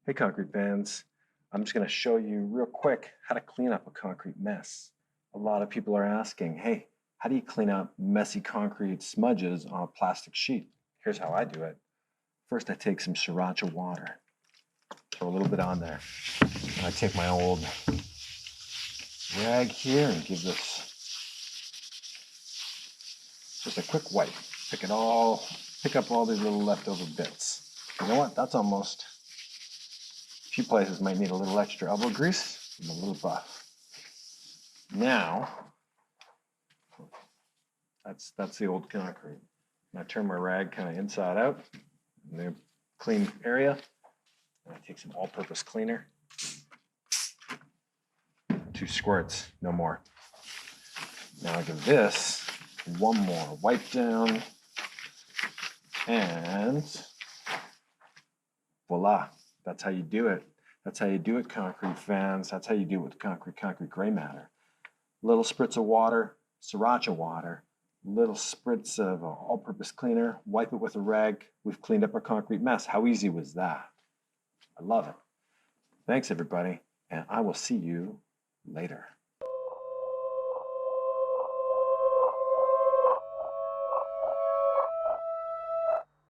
Hey concrete fans, I'm just going to show you real quick how to clean up a concrete mess. A lot of people are asking, hey, how do you clean up messy concrete smudges on a plastic sheet? Here's how I do it. First, I take some sriracha water, throw a little bit on there. And I take my old rag here and give this just a quick wipe. Pick up all these little leftover bits. You know what? That's almost, a few places might need a little extra elbow grease and a little buff. Now, that's the old concrete. And I turn my rag kind of inside out in the clean area. And I take some all-purpose cleaner. 2 squirts, no more. Now I give this one more wipe down, and voila, that's how you do it. That's how you do it, concrete fans. That's how you do it with concrete gray matter. Little spritz of water, sriracha water, little spritz of all-purpose cleaner, wipe it with a rag. We've cleaned up our concrete mess. How easy was that? I love it. Thanks, everybody, and I will see you later.